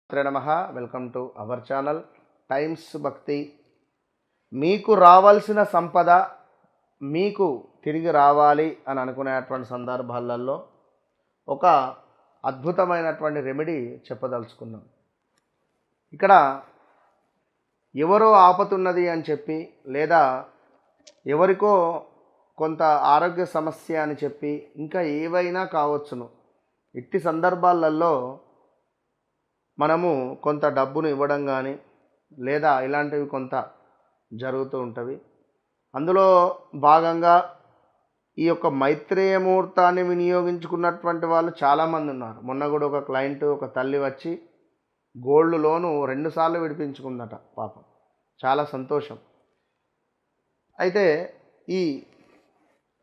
నమః. Welcome to our channel times భక్తి. మీకు రావాల్సిన సంపద మీకు తిరిగి రావాలి అని అనుకునేటువంటి సందర్భాలలో ఒక అద్భుతమైనటువంటి రెమెడీ చెప్పదలుచుకున్నాం. ఇక్కడ ఎవరో ఆపతున్నది అని చెప్పి లేదా ఎవరికో కొంత ఆరోగ్య సమస్య అని చెప్పి ఇంకా ఏవైనా కావచ్చును. ఇట్టి సందర్భాలలో మనము కొంత డబ్బును ఇవ్వడం కానీ లేదా ఇలాంటివి కొంత జరుగుతూ ఉంటవి. అందులో భాగంగా ఈ యొక్క మైత్రేయ ముహూర్తాన్ని వినియోగించుకున్నటువంటి వాళ్ళు చాలామంది ఉన్నారు. మొన్న కూడా ఒక క్లయింట్ ఒక తల్లి వచ్చి గోల్డ్ లోను 2 సార్లు విడిపించుకుందట పాపం. చాలా సంతోషం. అయితే ఈ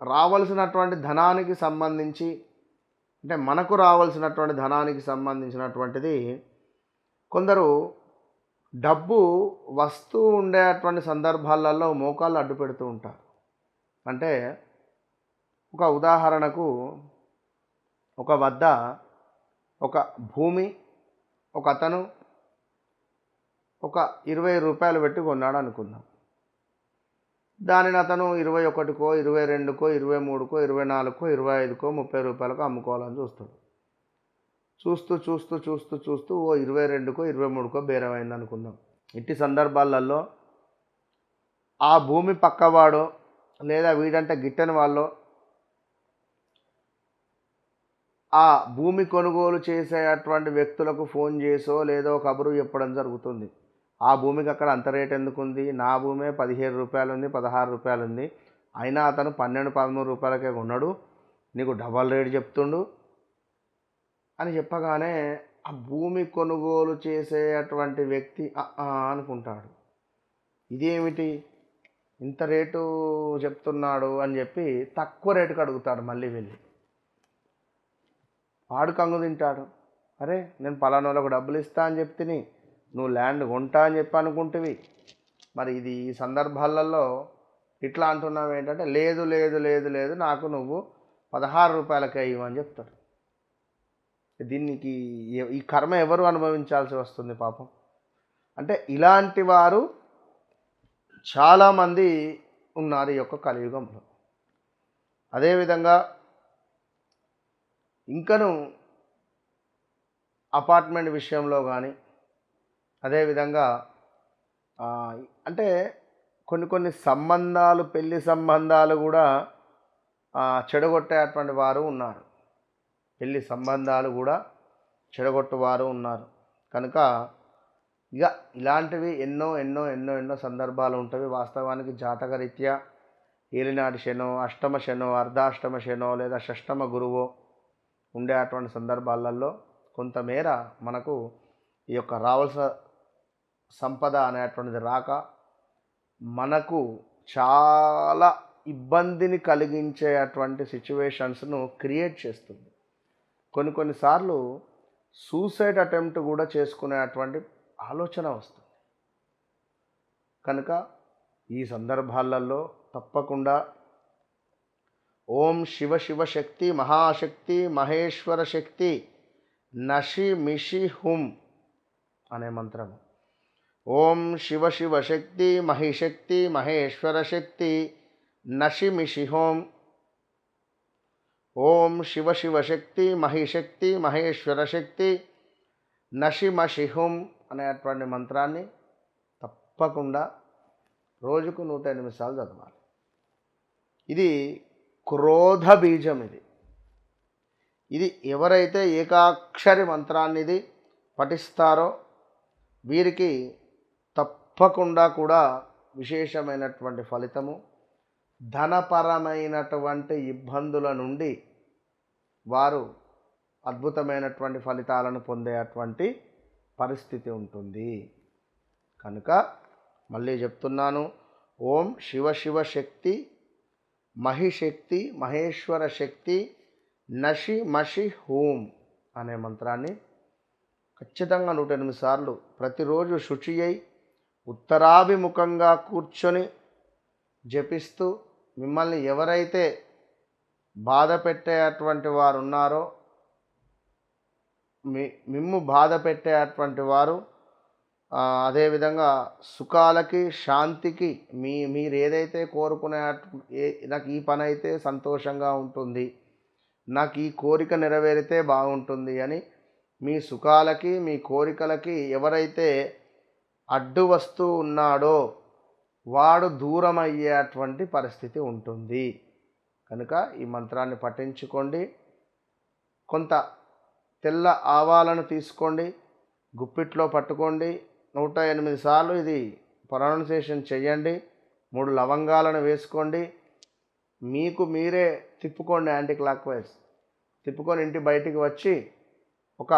రావాల్సినటువంటి ధనానికి సంబంధించి అంటే మనకు రావాల్సినటువంటి ధనానికి సంబంధించినటువంటిది కొందరు డబ్బు వస్తూ ఉండేటువంటి సందర్భాలలో మోకాళ్ళు అడ్డు పెడుతూ ఉంటారు. అంటే ఒక ఉదాహరణకు ఒక వద్ద ఒక భూమి ఒక అతను ఒక 20 రూపాయలు పెట్టి కొన్నాడు అనుకుందాం. దానిని అతను 21కో 22కో 23కో 24కో 25కో 30 రూపాయలకు అమ్ముకోవాలని చూస్తాడు. చూస్తూ ఓ 22కో 23కో బేరమైంది అనుకుందాం. ఇట్టి సందర్భాలలో ఆ భూమి పక్కవాడో లేదా వీడంటే గిట్టని వాళ్ళో ఆ భూమి కొనుగోలు చేసేటువంటి వ్యక్తులకు ఫోన్ చేసో లేదో కబురు చెప్పడం జరుగుతుంది. ఆ భూమికి అక్కడ అంత రేట్ ఎందుకుంది, నా భూమే 17 రూపాయలు ఉంది, 16 రూపాయలు ఉంది, అయినా అతను 12-13 రూపాయలకే కొన్నాడు, నీకు డబల్ రేట్ చెప్తుండు అని చెప్పగానే ఆ భూమి కొనుగోలు చేసేటువంటి వ్యక్తి అనుకుంటాడు, ఇదేమిటి ఇంత రేటు చెప్తున్నాడు అని చెప్పి తక్కువ రేటుకి అడుగుతాడు. మళ్ళీ వెళ్ళి వాడు కంగు తింటాడు. అరే నేను పలానా వాళ్ళకు డబ్బులు ఇస్తా అని చెప్తిని, నువ్వు ల్యాండ్ కొంటా అని చెప్పి అనుకుంటువి, మరి ఇది ఈ సందర్భాలలో ఇట్లా అంటున్నావు ఏంటంటే లేదు లేదు లేదు లేదు నాకు నువ్వు 16 రూపాయలకే ఇవ్వని చెప్తాడు. దీనికి ఈ కర్మ ఎవరు అనుభవించాల్సి వస్తుంది పాపం. అంటే ఇలాంటి వారు చాలామంది ఉన్నారు ఈ యొక్క కలియుగంలో. అదేవిధంగా ఇంకను అపార్ట్మెంట్ విషయంలో కానీ అదేవిధంగా అంటే కొన్ని సంబంధాలు పెళ్లి సంబంధాలు కూడా చెడగొట్టేటువంటి వారు ఉన్నారు. పెళ్లి సంబంధాలు కూడా చెడగొట్టువారు ఉన్నారు. కనుక ఇక ఇలాంటివి ఎన్నో ఎన్నో ఎన్నో ఎన్నో సందర్భాలు ఉంటవి. వాస్తవానికి జాతకరీత్యా ఏలినాటి శనో, అష్టమ శనో, అర్ధాష్టమ శనో లేదా షష్టమ గురువో ఉండే అటువంటి సందర్భాలలో కొంతమేర మనకు ఈ యొక్క రావాల్సిన సంపద అనేటువంటిది రాక మనకు చాలా ఇబ్బందిని కలిగించేటువంటి సిచ్యువేషన్స్ను క్రియేట్ చేస్తుంది. కొన్నిసార్లు సూసైడ్ అటెంప్ట్ కూడా చేసుకునేటువంటి ఆలోచన వస్తుంది. కనుక ఈ సందర్భాలలో తప్పకుండా ఓం శివ శివ శక్తి మహాశక్తి మహేశ్వర శక్తి నషి మిషి హుం అనే మంత్రము, ఓం శివ శివ శక్తి మహిశక్తి మహేశ్వర శక్తి నషి మిషి హోం, ఓం శివ శివ శక్తి మహిశక్తి మహేశ్వర శక్తి నషి మషి హుం అనేటువంటి మంత్రాన్ని తప్పకుండా రోజుకు 108 సార్లు చదవాలి. ఇది క్రోధ బీజం. ఇది ఎవరైతే ఏకాక్షరి మంత్రాన్ని ఇది పఠిస్తారో వీరికి తప్పకుండా కూడా విశేషమైనటువంటి ఫలితము, ధనపరమైనటువంటి ఇబ్బందుల నుండి వారు అద్భుతమైనటువంటి ఫలితాలను పొందేటువంటి పరిస్థితి ఉంటుంది. కనుక మళ్ళీ చెప్తున్నాను, ఓం శివ శివ శక్తి మహిశక్తి మహేశ్వర శక్తి నషి మషి హూం అనే మంత్రాన్ని ఖచ్చితంగా 108 సార్లు ప్రతిరోజు శుచి అయి ఉత్తరాభిముఖంగా కూర్చొని జపిస్తూ మిమ్మల్ని ఎవరైతే బాధ పెట్టేటువంటి వారు ఉన్నారో మిమ్ము బాధ పెట్టేటువంటి వారు, అదేవిధంగా సుఖాలకి శాంతికి మీరు ఏదైతే కోరుకునే నాకు ఈ పని అయితే సంతోషంగా ఉంటుంది, నాకు ఈ కోరిక నెరవేరితే బాగుంటుంది అని మీ సుఖాలకి మీ కోరికలకి ఎవరైతే అడ్డు వస్తూ ఉన్నాడో వాడు దూరం అయ్యేటువంటి పరిస్థితి ఉంటుంది. కనుక ఈ మంత్రాన్ని పఠించుకోండి. కొంత తెల్ల ఆవాలను తీసుకోండి, గుప్పిట్లో పట్టుకోండి, 108 సార్లు ఇది ప్రొనౌన్సియేషన్ చేయండి, 3 లవంగాలను వేసుకోండి, మీకు మీరే తిప్పుకోండి, యాంటీ క్లాక్ వైజ్ తిప్పుకొని ఇంటి బయటికి వచ్చి ఒక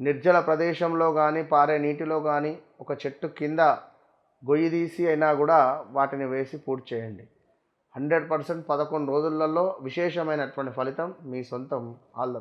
నిర్జల ప్రదేశంలో కానీ పారే నీటిలో కానీ ఒక చెట్టు కింద గొయ్యి తీసి అయినా కూడా వాటిని వేసి పూర్తి చేయండి. 100% 11 రోజులలో విశేషమైనటువంటి ఫలితం మీ సొంతం. All the best.